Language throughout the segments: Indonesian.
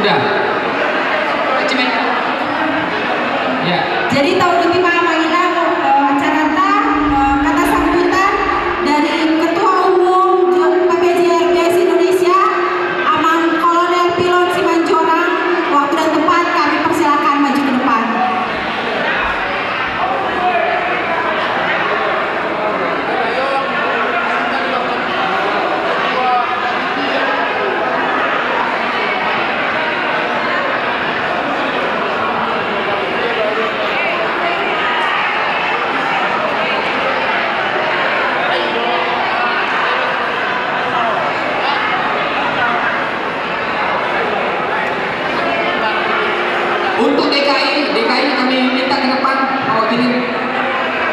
Sudah. Ya. Jadi tahun ini mengilang acara kata sambutan dari Ketua Umum PPJRB Indonesia, Amang Kolonel Pilot Simanjorang. Waktu dan tempat kami persilakan maju ke depan. Untuk DKI kami minta ke depan mewakili.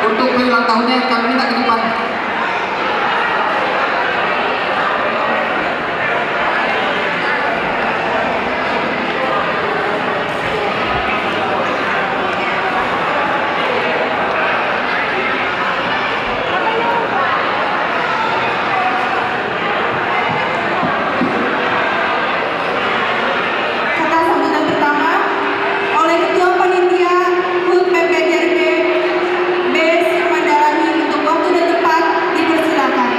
Untuk ulang tahunnya kami minta ke depan. Kata sambutan pertama oleh Ketua Panitia HUT PPJRB BES Mandalani. Untuk waktu dan tempat dipersilakan.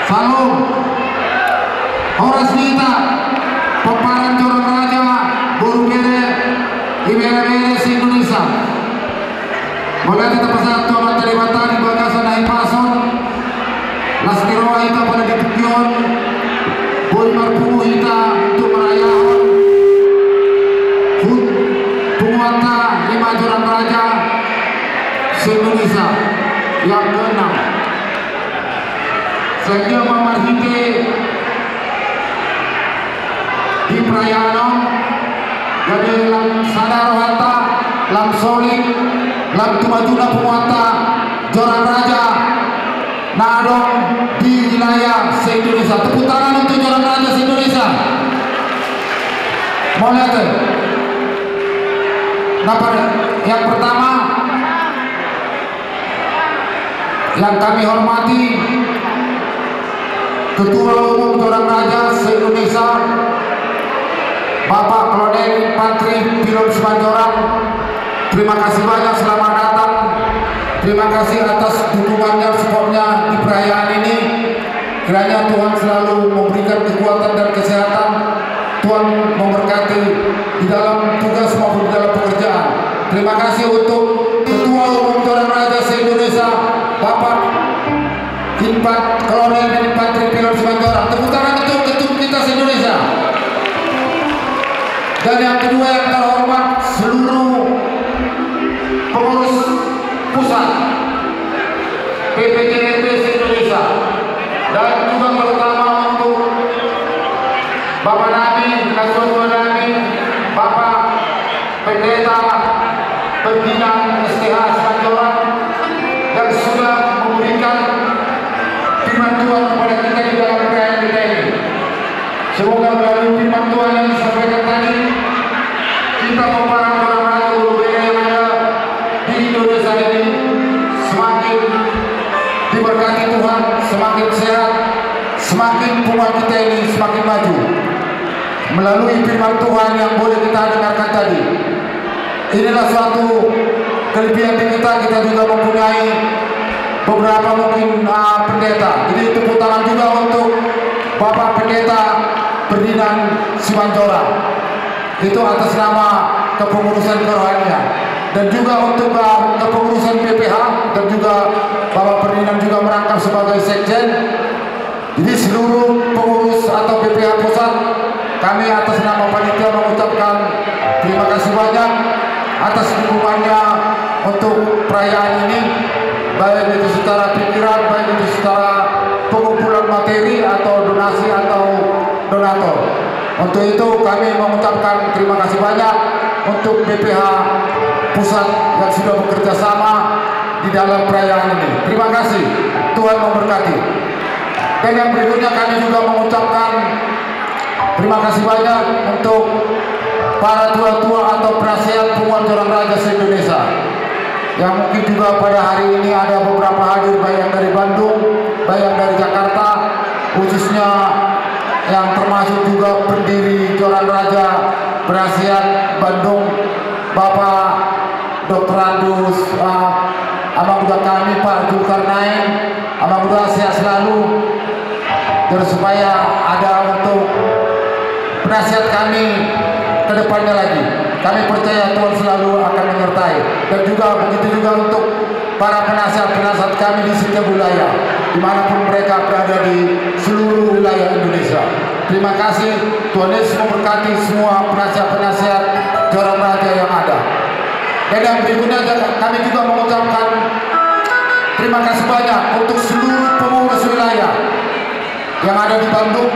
Salam Horas Nita Peparan Jorong Raja Buru Bere IBRB Indonesia. Mulai kita pesat Tuan Teribatan di bagasan naik pason Lastiroa kita pada ditukion Boy Marpumu kita untuk merayakan HUT Penguata 5 Jorong Raja se-Indonesia yang ke-6. Sehingga memarhiti di perayaan jadi lam sadar wata lam soling lam tumajuna penguata Jorang Raja nadong di wilayah se-Indonesia. Tepuk tangan untuk Jorang Raja se-Indonesia. Mau lihat dapat yang pertama yang kami hormati Ketua Umum Jorang Raja se-Indonesia Bapak Kolonel Infantri Pilot Simanjorang. Terima kasih banyak, selamat datang. Terima kasih atas dukungannya, supportnya di perayaan ini. Kiranya Tuhan selalu memberikan kekuatan dan kesehatan. Tuhan memberkati di dalam tugas maupun di dalam pekerjaan. Terima kasih untuk Ketua Umum Jorang Raja se-Indonesia Bapak Kolonel Infantri Pilot Simanjorang. Tepuk tangan untuk ketum kita se-Indonesia. Dan yang kedua yang terhormat seluruh pengurus pusat PPJRB se-Indonesia, dan juga terutama untuk Bapak Nabi, Kasur Nabi, Bapak Pendeta Pembinaan STH Simanjorang yang sudah memberikan firman Tuhan kepada kita di dalam perayaan kita ini. Semoga melalui firman Tuhan yang disampaikan tadi, kita para Jorang Raja Buru Bere yang ada di Indonesia ini semakin diberkati Tuhan, semakin sehat, semakin umat kita ini semakin maju. Melalui firman Tuhan yang boleh kita dengarkan tadi, inilah suatu kelebihan kita juga mempunyai beberapa mungkin pendeta. Jadi tepuk tangan juga untuk Bapak Pendeta Ferdinand Simanjorang, itu atas nama kepengurusan kerohanian, dan juga untuk kepengurusan PPH, dan juga Bapak Ferdinand juga merangkap sebagai sekjen. Jadi seluruh pengurus atau PPH pusat, kami atas nama panitia mengucapkan terima kasih banyak atas dukungannya untuk perayaan ini, baik itu secara pikiran, baik itu secara pengumpulan materi atau donasi atau donatur. Untuk itu kami mengucapkan terima kasih banyak untuk BPH pusat yang sudah bekerja sama di dalam perayaan ini. Terima kasih, Tuhan memberkati. Dan yang berikutnya kami juga mengucapkan terima kasih banyak untuk para tua-tua atau penasihat penguat Jorang Raja se-Indonesia yang mungkin juga pada hari ini ada beberapa hadir, baik yang dari Bandung, baik yang dari Jakarta, khususnya yang termasuk juga pendiri Jorang Raja penasihat Bandung, Bapak Dr. Andus, abang udah kami Pak Zulkarnain, abang udah sehat selalu, terus supaya ada untuk penasihat kami ke depannya lagi. Kami percaya Tuhan selalu akan menyertai, dan juga begitu juga untuk para penasihat-penasihat kami di setiap wilayah, dimanapun mereka berada di seluruh wilayah Indonesia. Terima kasih, Tuhan Yesus memberkati semua penasihat-penasihat Jorang Raja yang ada. Dan yang berikutnya kami juga mengucapkan terima kasih banyak untuk seluruh pengurus wilayah yang ada di Bandung,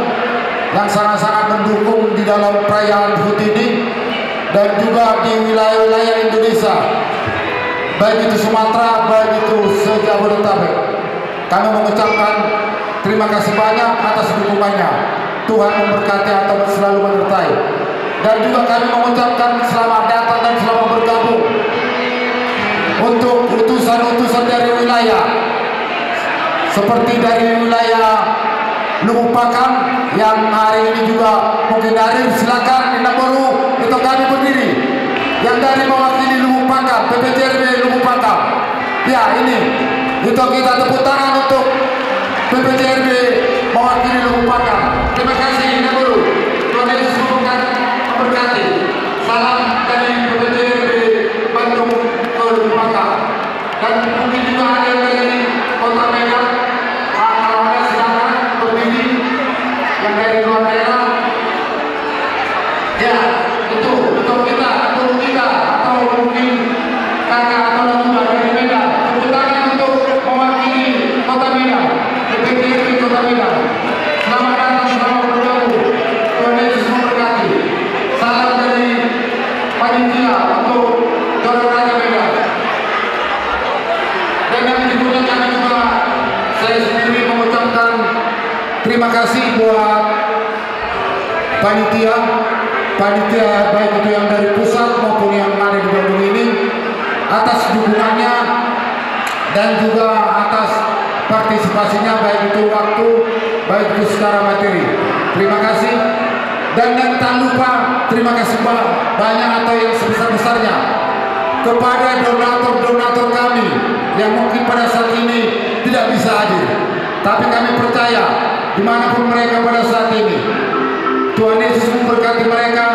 yang sangat-sangat mendukung di dalam perayaan HUT ini, dan juga di wilayah-wilayah Indonesia, baik itu Sumatera, baik itu se-Jabodetabek. Kami mengucapkan terima kasih banyak atas dukungannya. Tuhan memberkati atau selalu menyertai. Dan juga kami mengucapkan selamat datang dan selamat bergabung untuk utusan-utusan dari wilayah, seperti dari wilayah Lubuk Pakam yang hari ini juga mungkin hadir. Silakan Indah Baru, itu kami berdiri yang dari mewakili Lubuk Pakam, PPJRB Lubuk Pakam. Ya, ini itu kita tepuk tangan untuk PPJRB mewakili Lubuk Pakam. Terima kasih Indah Baru. Tuhan Yesus memberkati. Salam dari PPJRB Bandung ke Lubuk Pakam. Dan mungkin juga ada yang dari Kota Medan. Kalau ada silakan berdiri yang dari luar daerah. Ya, itu untuk kita, guru kita, atau mungkin kakak atau lomba dari Medan. Tepuk tangan untuk mewakili Kota Medan, PPJRB Kota Medan. Selamat datang, selamat bergabung. Tuhan Yesus memberkati. Salam dari panitia untuk Jorang Raja Medan. Dan yang berikutnya kami juga, saya sendiri mengucapkan terima kasih buat panitia baik itu yang dari pusat maupun yang ada di Bandung ini, atas dukungannya dan juga atas partisipasinya, baik itu waktu, baik itu secara materi. Terima kasih. Dan yang tak lupa, terima kasih banyak atau yang sebesar-besarnya kepada donatur-donatur kami yang mungkin pada saat ini tidak bisa hadir, tapi kami percaya dimanapun mereka pada saat ini, Tuhan Yesus memberkati mereka.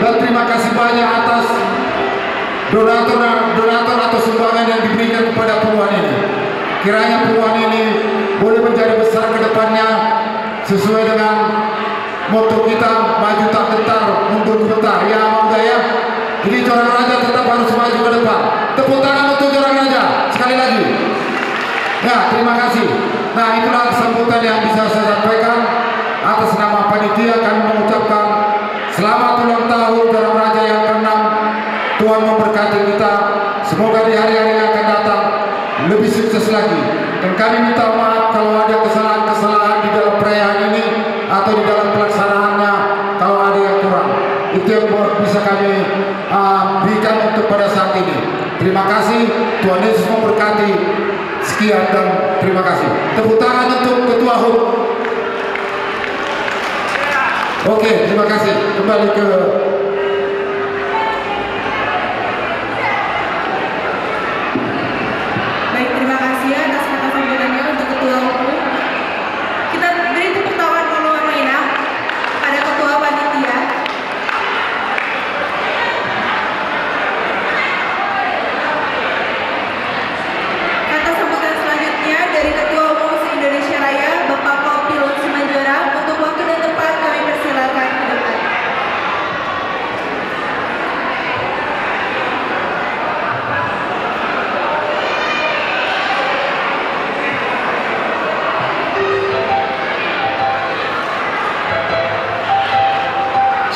Dan terima kasih banyak atas donatur atau sumbangan yang diberikan kepada perubahan ini. Kiranya perubahan ini boleh menjadi besar ke depannya, sesuai dengan moto kita, maju tak gentar, mundur gemetar. Ya, Bangga ya. Jadi Jorang Raja tetap harus maju ke depan. Tepuk tangan untuk Jorang Raja sekali lagi. Ya, terima kasih. Nah, itulah sambutan yang bisa saya sampaikan. Atas nama panitia kami mengucapkan selamat ulang tahun Jorang Raja yang ke-6. Tuhan memberkati kita. Semoga di hari-hari yang akan datang lebih sukses lagi. Dan kami minta maaf kalau ada kesalahan-kesalahan di dalam perayaan ini atau di dalam pelaksanaannya, kalau ada yang kurang. Itu yang bisa kami berikan untuk pada saat ini. Terima kasih. Tuhan Yesus memberkati. Sekian dan terima kasih. Tepuk tangan untuk Ketua HUT. Oke, terima kasih. Kembali ke Baik, terima kasih atas kata sambutannya untuk Ketua HUT. Kita beri tepuk tangan dulu Aminah pada Ketua Panitia. Kata sambutan selanjutnya dari Ketua Umum se-Indonesia Raya, Bapak Paul Pilon Simanjorang. Untuk waktu dan tempat kami persilakan ke depan.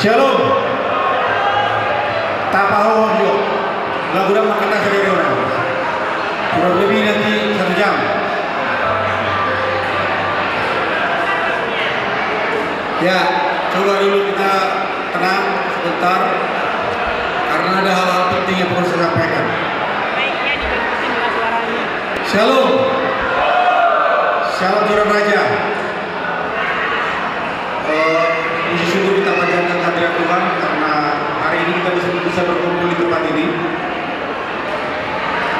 Shalom. Tapaho yo. Lagu dah kita sendiri orang. Kurang lebih nanti 1 jam. Ya, coba dulu kita tenang sebentar. karena ada hal-hal penting yang perlu saya sampaikan. Shalom. Shalom Joran Raja. Puji syukur kita panjatkan kehadirat Tuhan karena hari ini kita bisa berkumpul di tempat ini.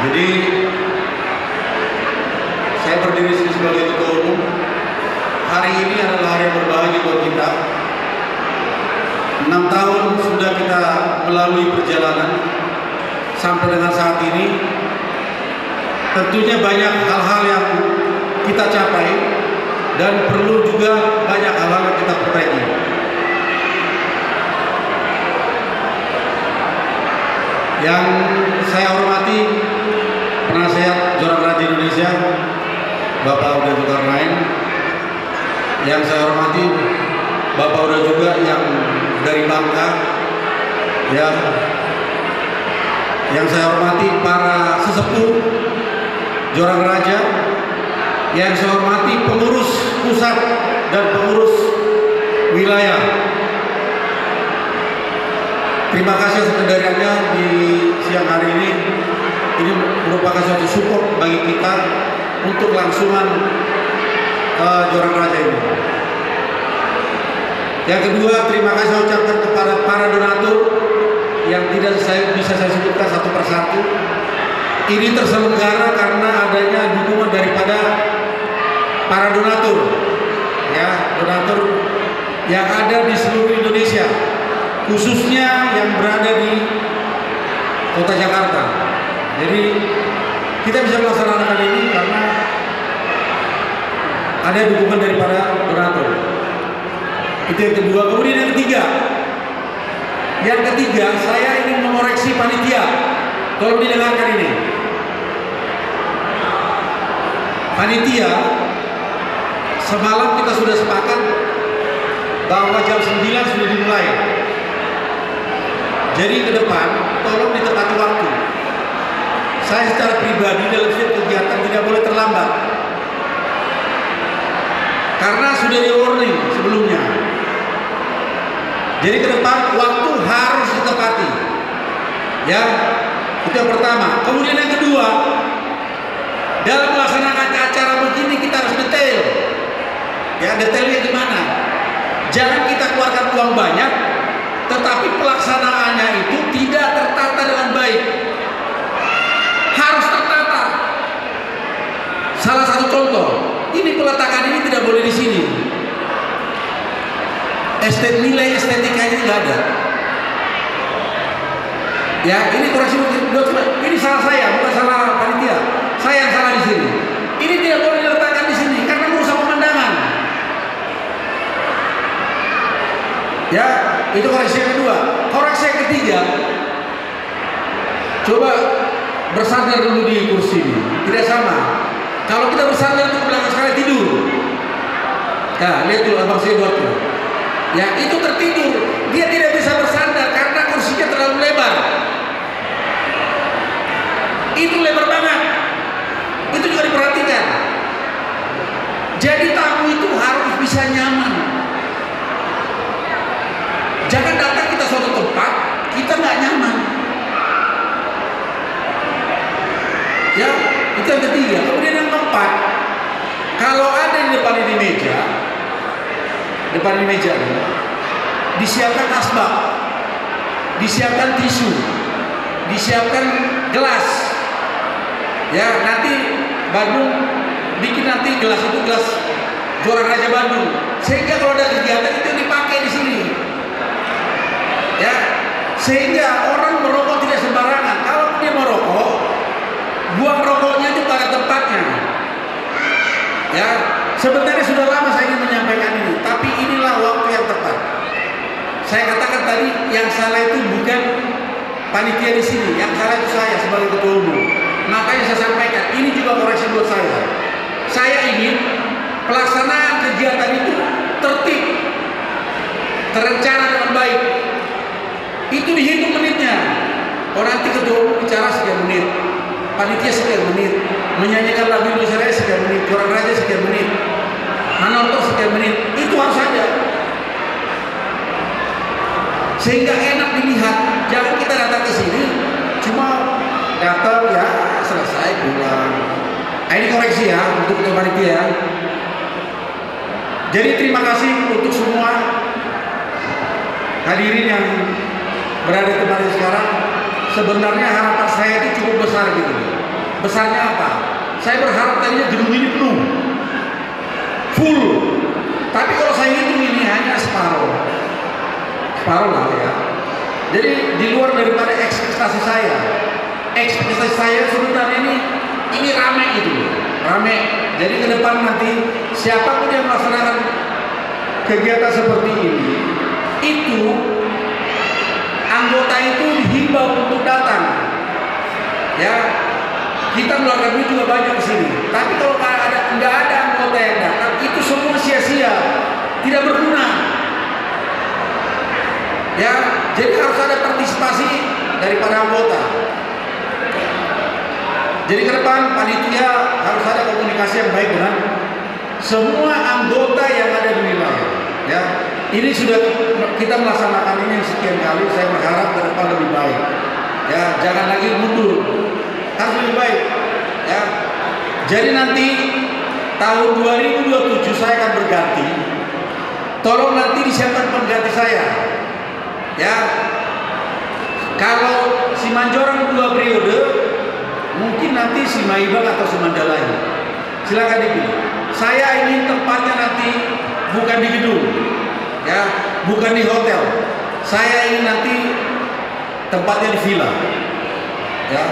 Jadi saya berdiri sini sebagai ketua umum. Hari ini adalah hari yang berbahagia buat kita. 6 tahun sudah kita melalui perjalanan sampai dengan saat ini. Tentunya banyak hal-hal yang kita capai dan perlu juga banyak hal-hal yang kita perbaiki. Yang saya hormati Penasehat Joran Raja Indonesia Bapak Uda Zulkarnain, yang saya hormati Bapak Uda juga yang dari Bangka, ya, yang saya hormati para sesepuh Joran Raja, yang saya hormati pengurus pusat dan pengurus wilayah. Terima kasih atas kehadirannya di siang hari ini. Ini merupakan suatu support bagi kita untuk langsungan Joran Raja ini. Yang kedua, terima kasih saya ucapkan kepada para donatur yang tidak bisa saya sebutkan satu persatu. Ini terselenggara karena adanya dukungan daripada para donatur, ya, donatur yang ada di seluruh Indonesia, khususnya yang berada di Kota Jakarta. Jadi kita bisa melaksanakan ini karena ada dukungan daripada donatur. Itu yang kedua. Kemudian yang ketiga, saya ingin mengoreksi panitia. Tolong didengarkan ini. Panitia, semalam kita sudah sepakat bahwa jam 9 sudah dimulai. Jadi ke depan tolong ditepati waktu. Saya secara pribadi dalam setiap kegiatan tidak boleh terlambat, karena sudah di warning sebelumnya. Jadi ke depan waktu harus ditepati, ya. Itu yang pertama. Kemudian yang kedua, dalam melaksanakan acara begini kita harus detail, ya. Detailnya gimana? Jangan kita keluarkan uang banyak, tetapi pelaksanaannya itu tidak tertata dengan baik. Harus tertata. Salah satu contoh, ini peletakan ini tidak boleh di sini. Nilai estetikanya nggak ada. Ya, ini koreksi. Ini salah saya, bukan salah panitia. Saya yang salah di sini. Ini tidak boleh diletakkan di sini karena merusak pemandangan. Ya, itu koreksi yang kedua. Koreksi yang ketiga, coba bersandar dulu di kursi ini. Tidak sama. Kalau kita bersandar itu belakang sekali tidur. Nah, lihat dulu abang saya buat tuh. Ya, itu tertidur. Dia tidak bisa bersandar karena kursinya terlalu lebar. Itu lebar banget. Itu juga diperhatikan. Jadi tamu itu harus bisa nyaman. Jangan datang kita suatu tempat kita nggak nyaman. Ya, itu yang ketiga. Kemudian yang keempat, kalau ada di depan ini meja ini, disiapkan asbak, disiapkan tisu, disiapkan gelas. Ya, nanti Bandung bikin nanti gelas itu gelas Joran Raja Bandung, sehingga kalau ada kegiatan itu dipakai di sini. Ya, sehingga orang merokok tidak sembarangan. Kalau dia merokok, buang rokoknya itu pada tempatnya. Ya, sebenarnya sudah lama saya ingin menyampaikan ini, tapi inilah waktu yang tepat. Saya katakan tadi, yang salah itu bukan panitia di sini, yang salah itu saya sebagai ketua umum. Makanya saya sampaikan, ini juga koreksi buat saya. Saya ingin pelaksanaan kegiatan itu tertib, terencana dengan baik. Itu dihitung menitnya. Oh, nanti ketua umum bicara sekian menit, panitia sekian menit, menyanyikan lagu Indonesia Raya sekian menit, Joran Raja sekian menit, Manoto sekian menit. Itu harus ada, sehingga enak dilihat. Jangan kita datang ke gatel ya selesai pulang. Nah, ini koreksi ya untuk panitia. Jadi terima kasih untuk semua hadirin yang berada di tempat ini sekarang. Sebenarnya harapan saya itu cukup besar gitu. Besarnya apa? Saya berharap tadinya gedung ini penuh, full. Tapi kalau saya hitung ini hanya separuh lah ya. Jadi di luar daripada ekspektasi saya. Ekspektasi saya sebenarnya ini ramai gitu, ramai. Jadi ke depan nanti siapapun yang melaksanakan kegiatan seperti ini, itu anggota itu dihimbau untuk datang. Ya, kita keluarga duit juga banyak di sini. Tapi kalau nggak ada anggota yang datang, itu semua sia-sia, tidak berguna. Ya, jadi harus ada partisipasi daripada anggota. Jadi ke depan panitia harus ada komunikasi yang baik dengan semua anggota yang ada di wilayah. Ya, ini sudah kita melaksanakan ini sekian kali. Saya berharap ke depan lebih baik. Ya, jangan lagi mundur, harus lebih baik. Ya, jadi nanti tahun 2027 saya akan berganti. Tolong nanti disiapkan pengganti saya. Ya, kalau si Manjorang 2 periode, mungkin nanti si Maibang atau si Mandalanya. Silakan dipilih. Saya ingin tempatnya nanti bukan di gedung, ya, bukan di hotel. Saya ingin nanti tempatnya di villa. Ya,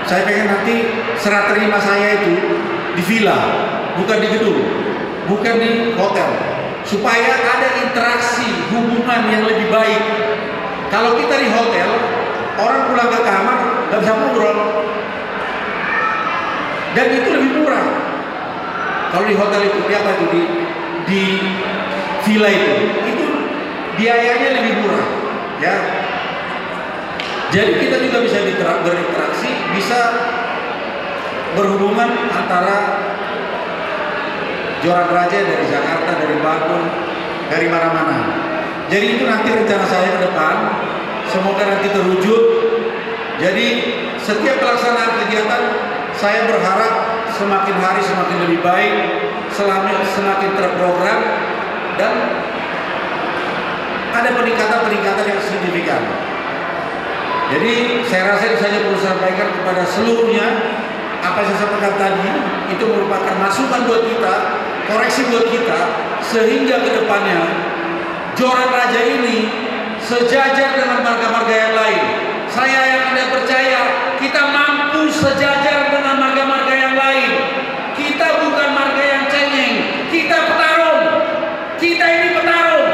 saya pengen nanti serah terima saya itu di villa, bukan di gedung, bukan di hotel, supaya ada interaksi hubungan yang lebih baik. Kalau kita di hotel, orang pulang ke kamar nggak bisa ngobrol, dan itu lebih murah. Kalau di hotel itu apa itu di villa itu biayanya lebih murah, ya. Jadi kita juga bisa berinteraksi, bisa berhubungan antara Joran Raja dari Jakarta, dari Bandung, dari mana-mana. Jadi itu nanti rencana saya ke depan, semoga nanti terwujud. Jadi setiap pelaksanaan kegiatan saya berharap semakin hari semakin lebih baik, semakin terprogram, dan ada peningkatan-peningkatan yang signifikan. Jadi saya rasa itu saja perlu sampaikan kepada seluruhnya. Apa yang saya sampaikan tadi itu merupakan masukan buat kita, koreksi buat kita, sehingga kedepannya Joran Raja ini sejajar dengan marga-marga yang lain. Saya yang Anda percaya kita mampu sejajar dengan marga-marga yang lain. Kita bukan marga yang cengeng, kita petarung. Kita ini petarung.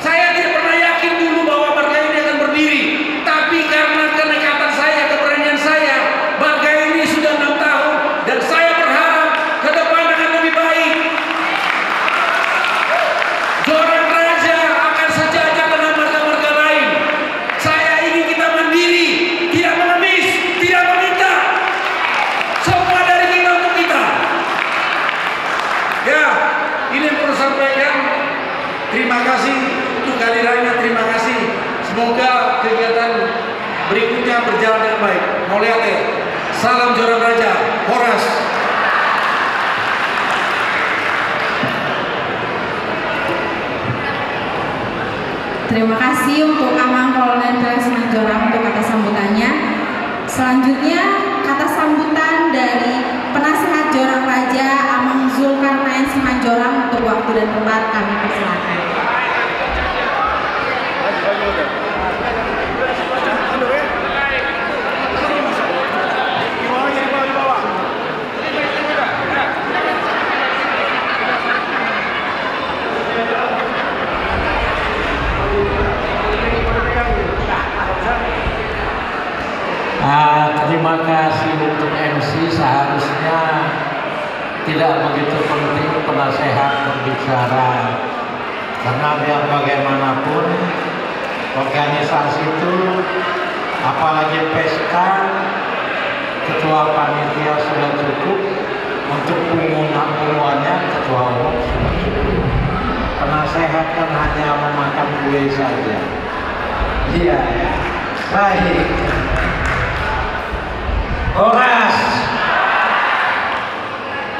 Saya tidak pernah yakin dulu bahwa marga ini akan berdiri, tapi karena kenekatan saya, keberanian saya, marga ini sudah 6 tahun, dan saya berharap ke depan akan lebih baik. Joran Raja akan sejajar dengan marga-marga lain. Saya ingin kita mandiri, tidak mengemis, tidak meminta. Semua dari kita untuk kita. Ya, ini yang perlu sampaikan. Terima kasih untuk kehadirannya, terima kasih. Semoga kegiatan berikutnya berjalan dengan baik. Mau lihat ya? Salam Joran Raja, Horas. Terima kasih untuk Amang Kolonel Pilar Simanjorang untuk kata sambutannya. Selanjutnya kata sambutan dari Penasehat Joran Raja Amang Zulkarnain Simanjorang. Untuk waktu dan tempat kami persilakan. Terima kasih untuk MC. Seharusnya tidak begitu penting penasehat berbicara, karena biar bagaimanapun organisasi itu, apalagi PSK, ketua panitia sudah cukup, untuk pengumumannya ketua umum sudah cukup. Penasehat kan hanya memakan kue saja. Iya, baik. Horas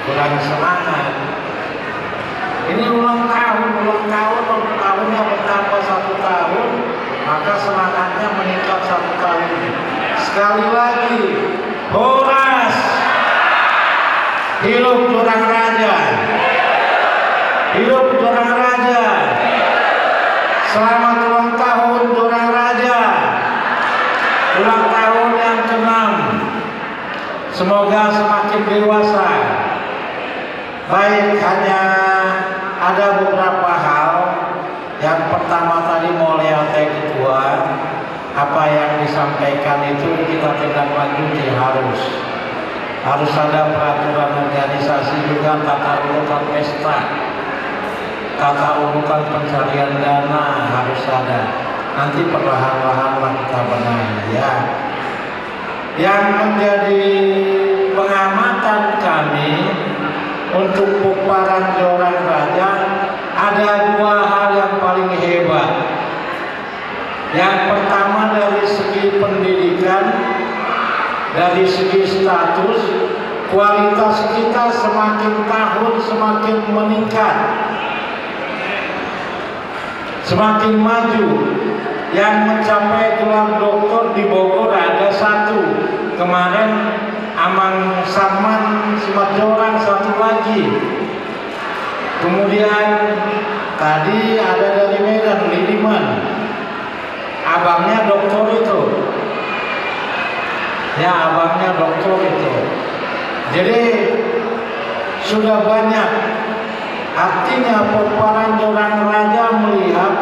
kurang semangat. Ini ulang tahunnya bertambah 1 tahun, maka semangatnya meningkat 1 tahun. Sekali lagi, Horas, hidup Jurang Raja, hidup Jurang Raja. Selamat ulang tahun Jurang Raja, ulang tahun yang ke-6. Semoga semakin dewasa. Baik, hanya ada beberapa hal. Yang pertama tadi mulai ketua, apa yang disampaikan itu kita tindak lanjuti, harus ada peraturan organisasi juga, tata urutan pesta, tata urutan pencarian dana harus ada. Nanti perlahan-lahan kita benahi ya. Yang menjadi pengamatan kami untuk Pukparan Jurang Raja, ada 2 hal yang paling hebat. Yang pertama dari segi pendidikan, dari segi status, kualitas kita semakin tahun semakin meningkat, semakin maju. Yang mencapai gelar doktor di Bogor ada 1. Kemarin Amang Sarman Simatjorang 1 lagi. Kemudian tadi ada dari Medan, Lidiman, abangnya doktor itu. Ya, abangnya doktor itu. Jadi sudah banyak. Artinya Pukparan Jurang Raja melihat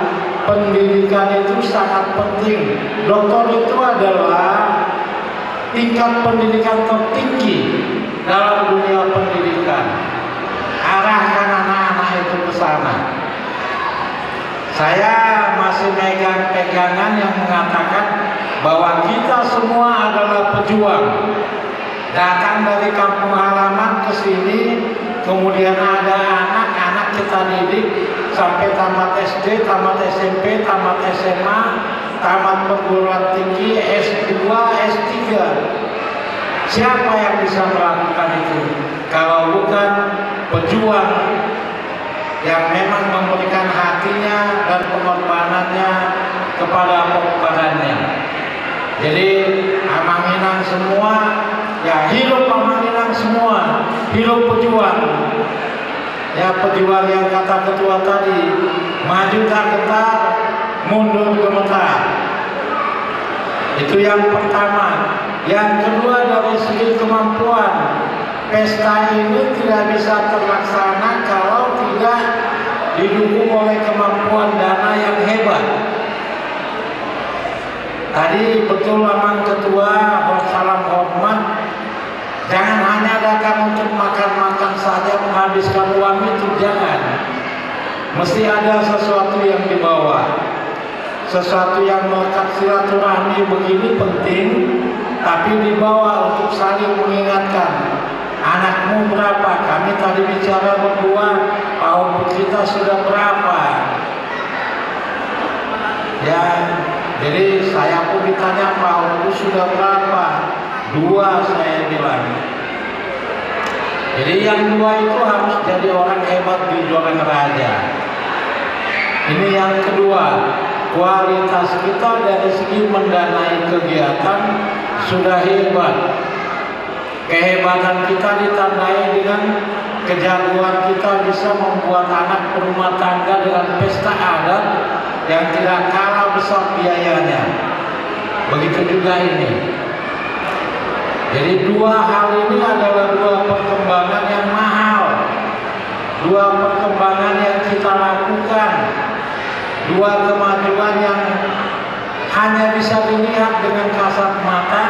pendidikan itu sangat penting. Doktor itu adalah tingkat pendidikan tertinggi dalam dunia pendidikan. Arahkan anak-anak itu ke sana. Saya masih megang pegangan yang mengatakan bahwa kita semua adalah pejuang. Datang dari kampung halaman ke sini, kemudian ada anak-anak kita didik sampai tamat SD, tamat SMP, tamat SMA, tamat perguruan tinggi, S2, S3. Siapa yang bisa melakukan itu kalau bukan pejuang yang memang memberikan hatinya dan pengorbanannya kepada Pukparannya. Jadi Amanginang semua, ya hidup Amanginang semua, hidup pejuang. Ya, pejuang yang kata ketua tadi, maju tak getar, mundur gemetar. Itu yang pertama. Yang kedua, dari segi kemampuan, pesta ini tidak bisa terlaksana kalau tidak didukung oleh kemampuan dana yang hebat. Tadi betul Amang Ketua, salam hormat, jangan hanya datang untuk makan-makan saja, menghabiskan uang itu, jangan. Mesti ada sesuatu yang dibawa, sesuatu yang melekat silaturahmi begini penting, tapi dibawa untuk saling mengingatkan. Anakmu berapa? Kami tadi bicara berdua, tahun kita sudah berapa? Ya, jadi saya pun ditanya tahunku sudah berapa? 2 saya bilang. Jadi yang 2 itu harus jadi orang hebat di Jurang Raja. Ini yang kedua, kualitas kita dari segi mendanai kegiatan sudah hebat. Kehebatan kita ditandai dengan kejagoan kita bisa membuat anak berumah tangga dengan pesta adat yang tidak kalah besar biayanya. Begitu juga ini. Jadi 2 hal ini adalah 2 perkembangan yang mahal, 2 perkembangan yang kita lakukan, 2 kemajuan yang hanya bisa dilihat dengan kasat mata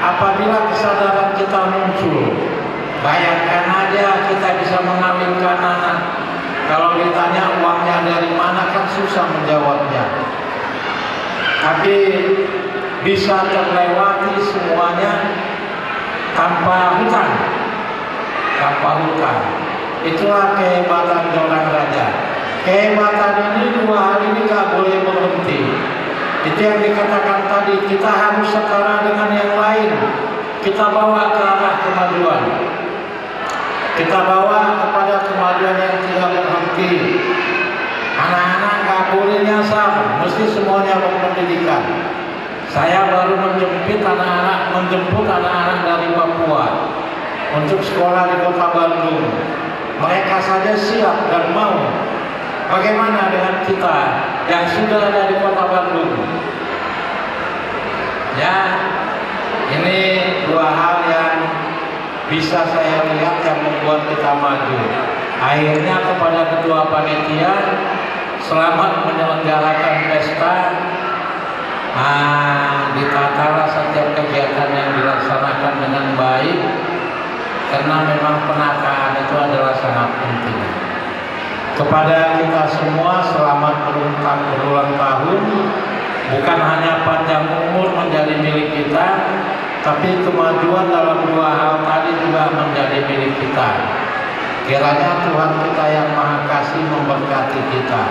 apabila kesadaran kita muncul. Bayangkan aja kita bisa mengawinkan anak. Kalau ditanya uangnya dari mana kan susah menjawabnya. Tapi bisa terlewati semuanya tanpa hutang. Itulah kehebatan Jurang Raja. Kehebatan ini 2 hal ini gak boleh berhenti. Itu yang dikatakan tadi, kita harus setara dengan yang lain. kita bawa ke arah kemajuan. Kita bawa kepada kemajuan yang tidak berhenti. Anak-anak nggak boleh nyasar, mesti semuanya berpendidikan. Saya baru menjemput anak-anak dari Papua untuk sekolah di Kota Bandung. Mereka saja siap dan mau. Bagaimana dengan kita yang sudah ada di Kota Bandung? Ya, ini dua hal yang bisa saya lihat yang membuat kita maju. Akhirnya kepada ketua panitia, selamat menyelenggarakan pesta. Ditatalah setiap kegiatan yang dilaksanakan dengan baik, karena memang penataan itu adalah sangat penting. Kepada kita semua selamat berulang tahun. Bukan hanya panjang umur menjadi milik kita, tapi kemajuan dalam dua hal tadi juga menjadi milik kita. Kiranya Tuhan kita yang Maha Kasih memberkati kita.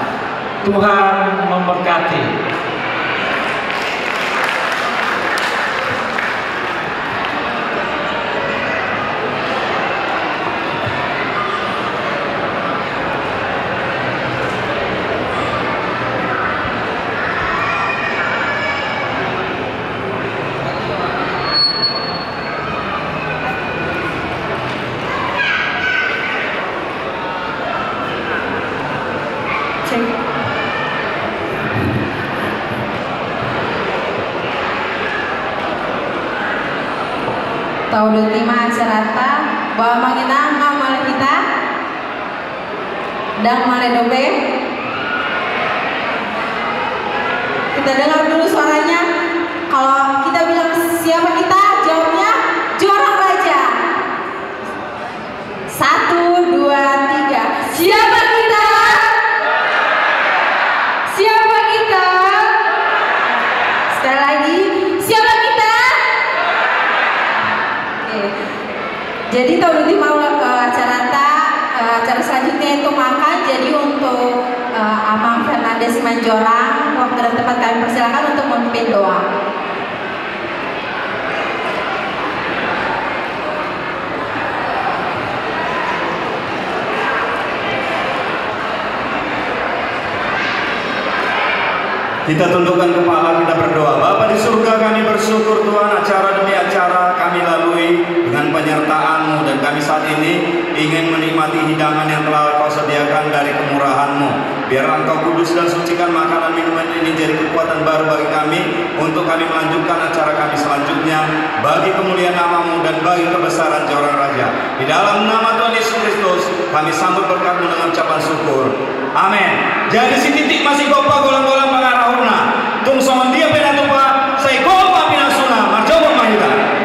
Tuhan memberkati. Tahu lima acarata bahwa manginang ngamal kita dan maledobe. Kita dengar dulu suaranya. Kalau kita bilang siapa kita, jawabnya Jorang Raja. 1, 2, 3. Siapa kita? Siapa kita? Sekali lagi, siapa kita? Oke. Jadi tahun ini mau acara selanjutnya itu makan. Jadi untuk Amang Fernandes Manjorang, waktu dan tempat kami persilakan untuk memimpin doa. Kita tundukkan kepala, kita berdoa. Bapa di surga, kami bersyukur Tuhan, acara demi acara kami lalui dengan penyertaan-Mu, dan kami saat ini ingin menikmati hidangan yang telah Kau sediakan dari kemurahan-Mu. Biar Engkau kudus dan sucikan makanan minuman ini jadi kekuatan baru bagi kami untuk kami melanjutkan acara kami selanjutnya bagi kemuliaan nama-Mu dan bagi kebesaran Jorang Raja. Di dalam nama Tuhan Yesus Kristus kami sambut berkat-Mu dengan ucapan syukur. Amin. Jadi si titik masih gopa golang-golang pangarahuna. Tung songon dia penatupa, saya gopa pinasuna, marjobo mahita.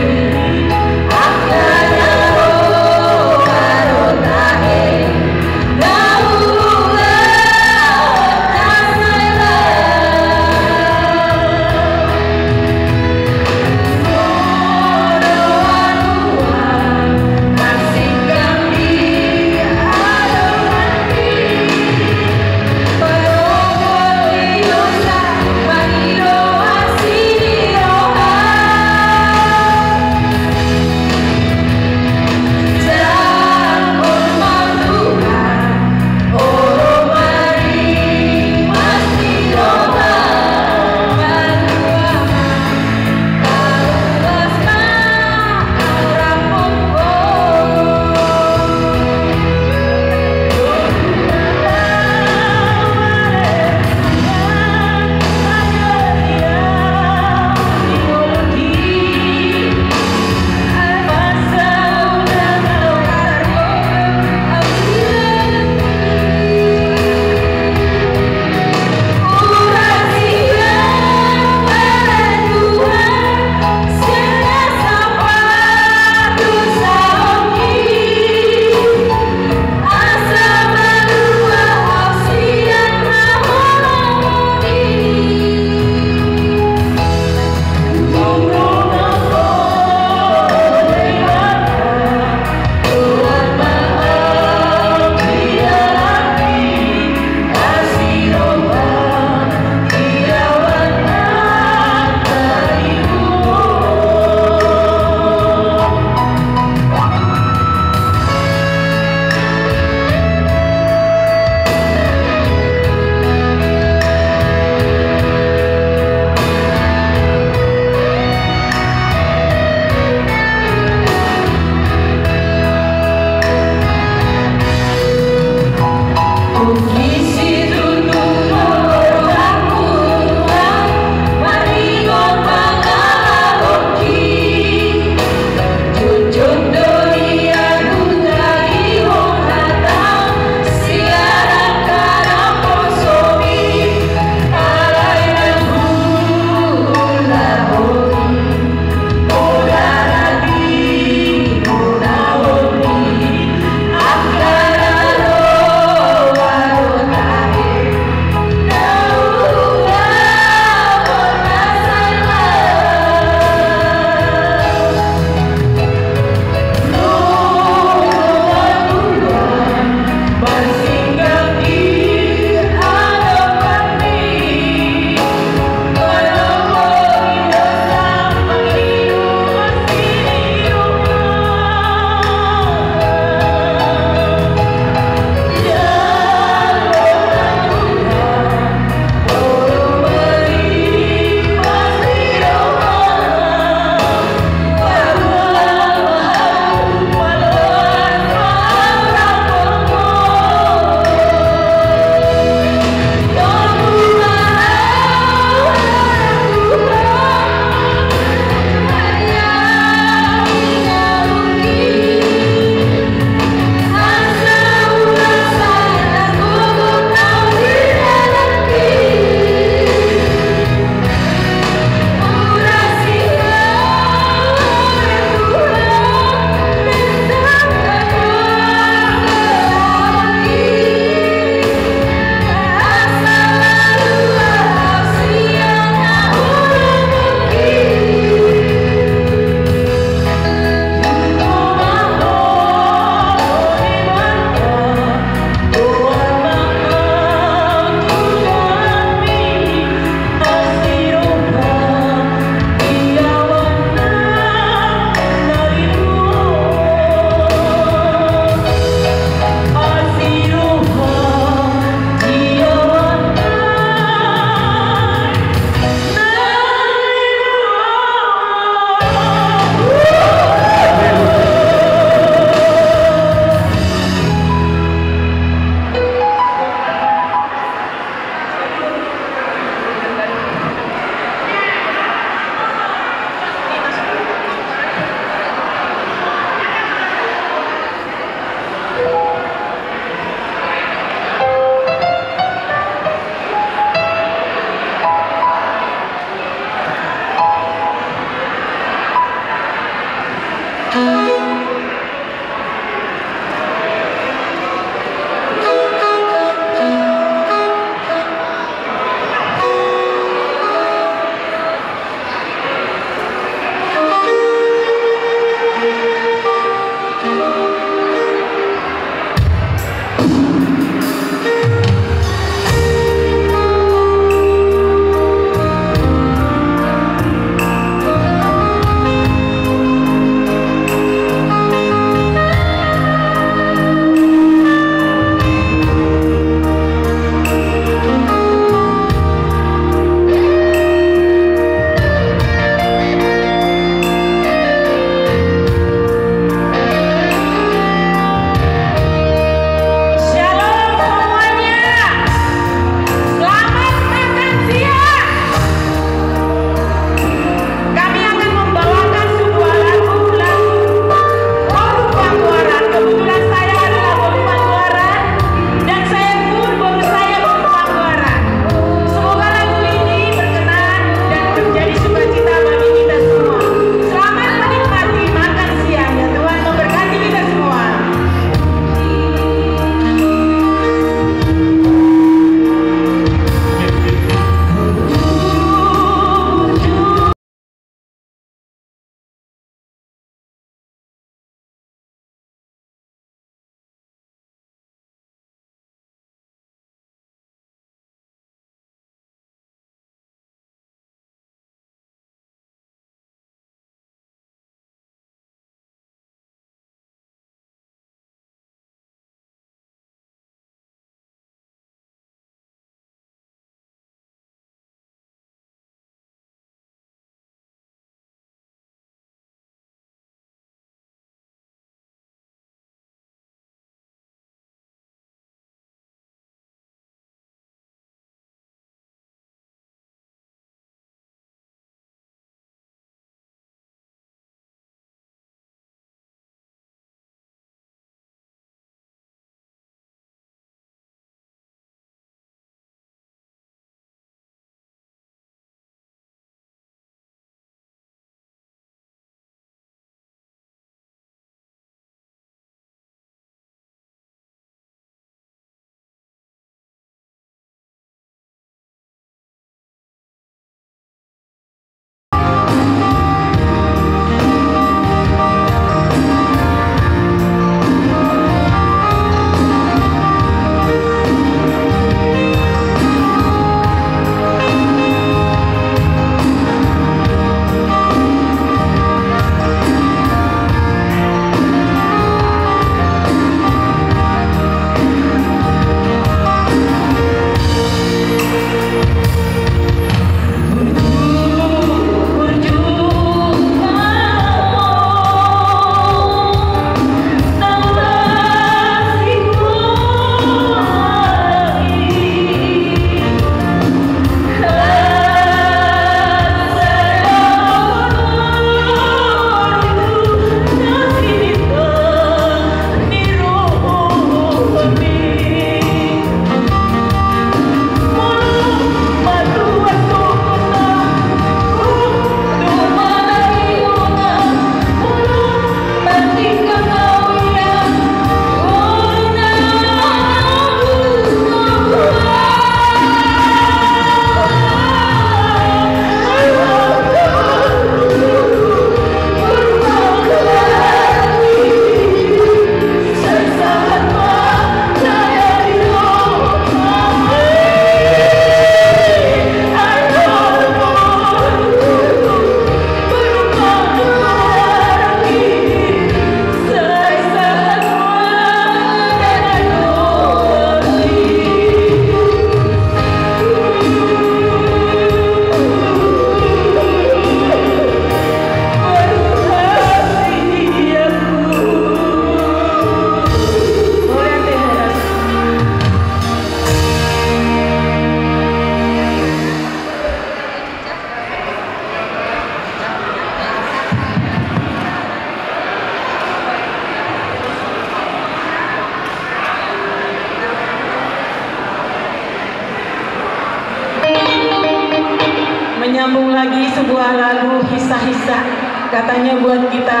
menyambung lagi sebuah lagu Hisah-Hisah. Katanya buat kita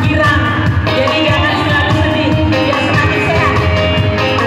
girang. Jadi jangan selalu sedih, biar semakin sehat. Terima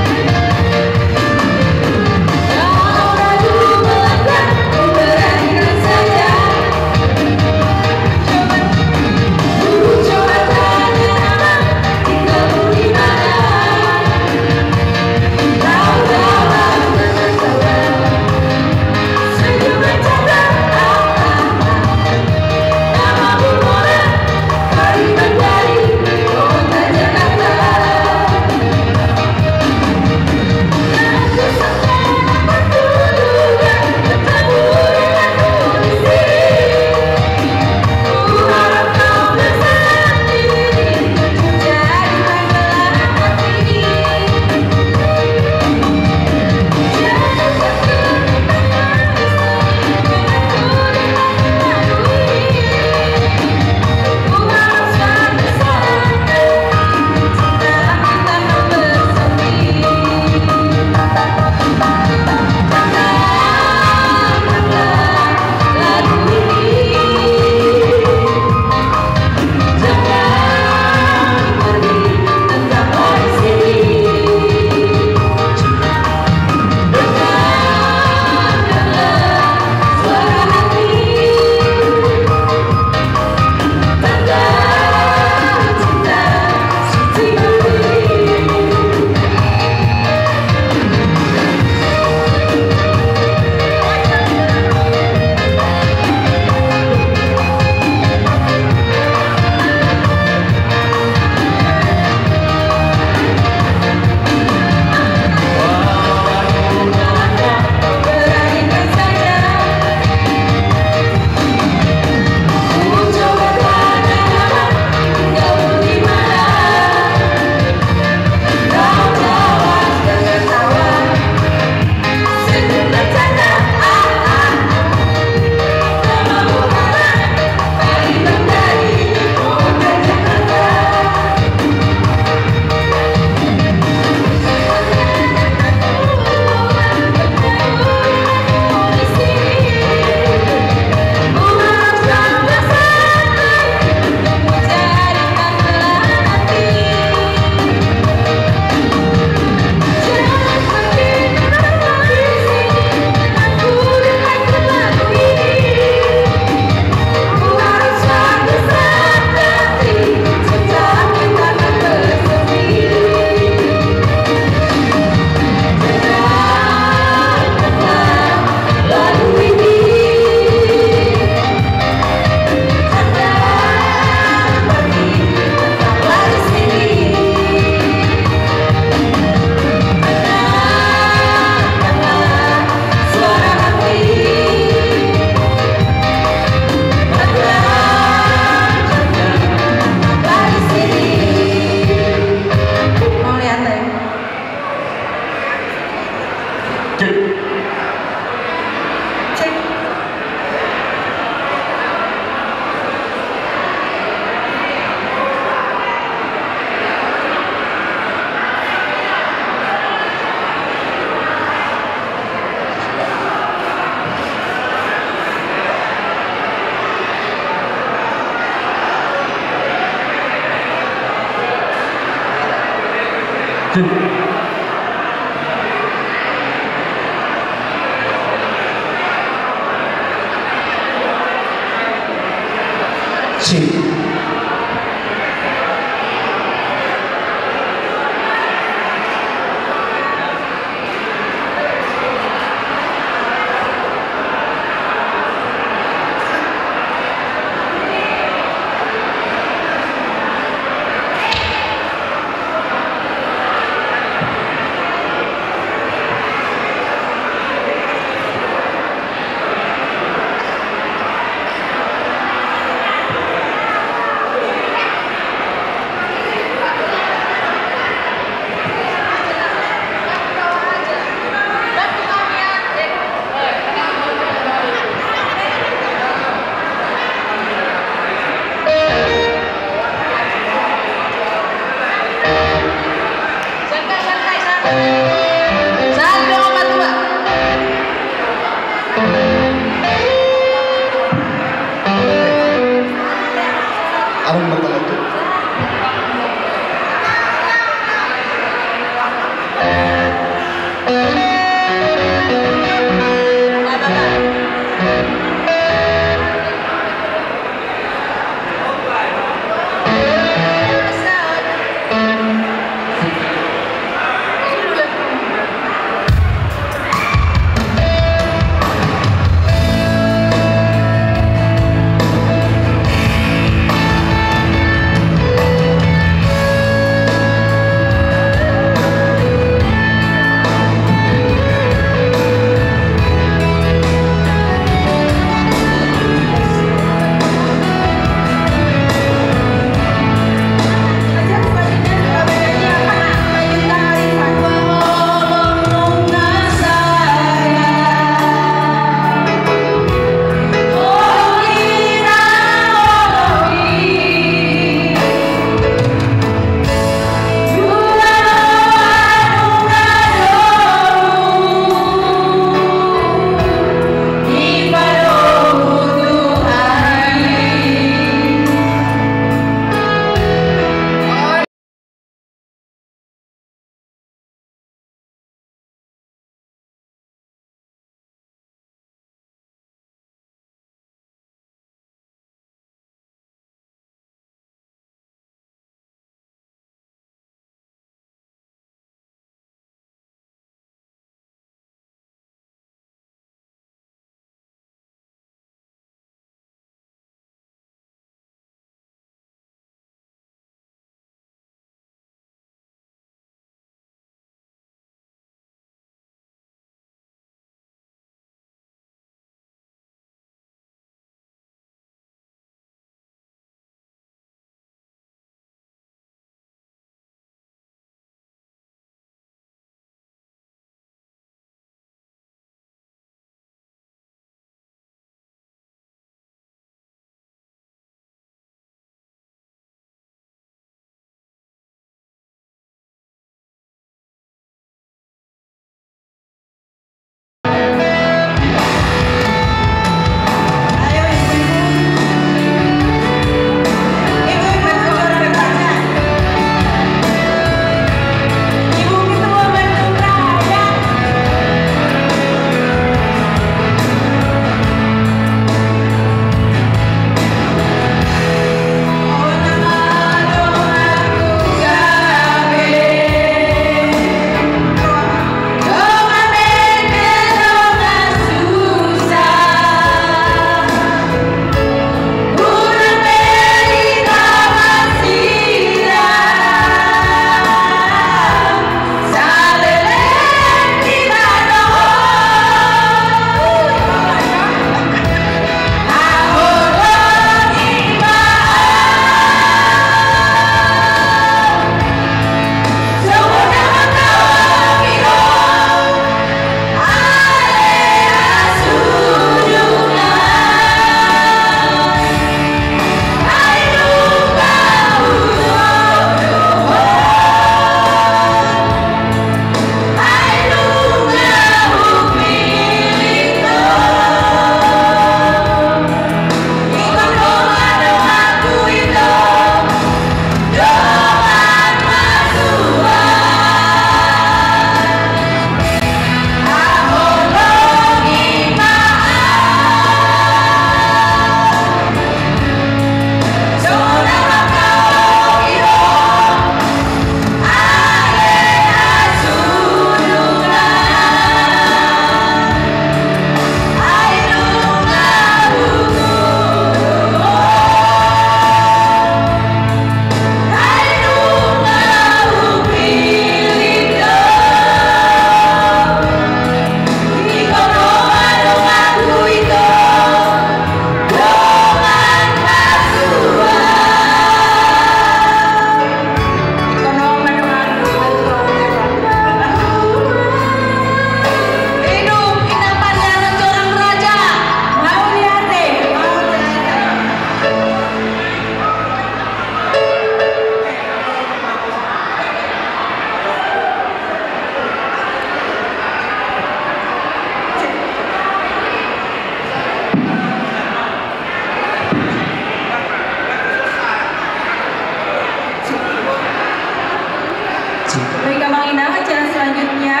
Baik Kamangina, acara selanjutnya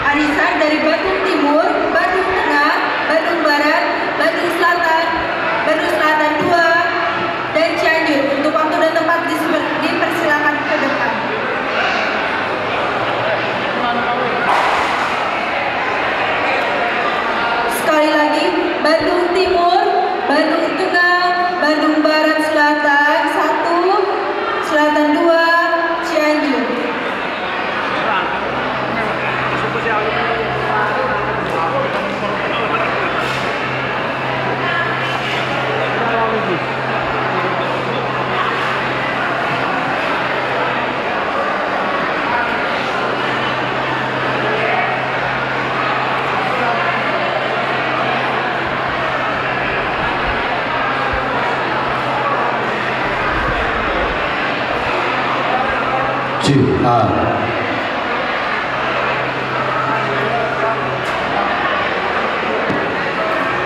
arisan dari Bandung Timur, Bandung Tengah, Bandung Barat, Bandung Selatan, Bandung Selatan 2, dan Cianjur. Untuk waktu dan tempat dipersilakan ke depan. Sekali lagi, Bandung Timur, Bandung Tengah, Bandung Barat Selatan 1, Selatan 2, Cianjur.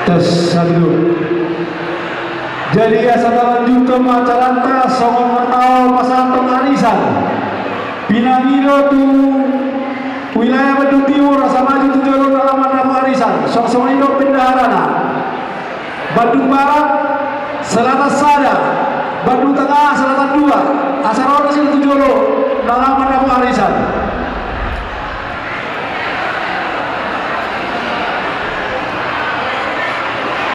Tes satu. Jadi asal lanjut ke macaranta songon mertau pasantong arisan. Pinangiro tu wilayah Bandung Timur asa maju tu jalur alaman namu arisan. Song-song itu pendaharana. Bandung Barat Selatan Sada, Bandung Tengah Selatan 2. Asal orang sini tu jalur alaman namu arisan.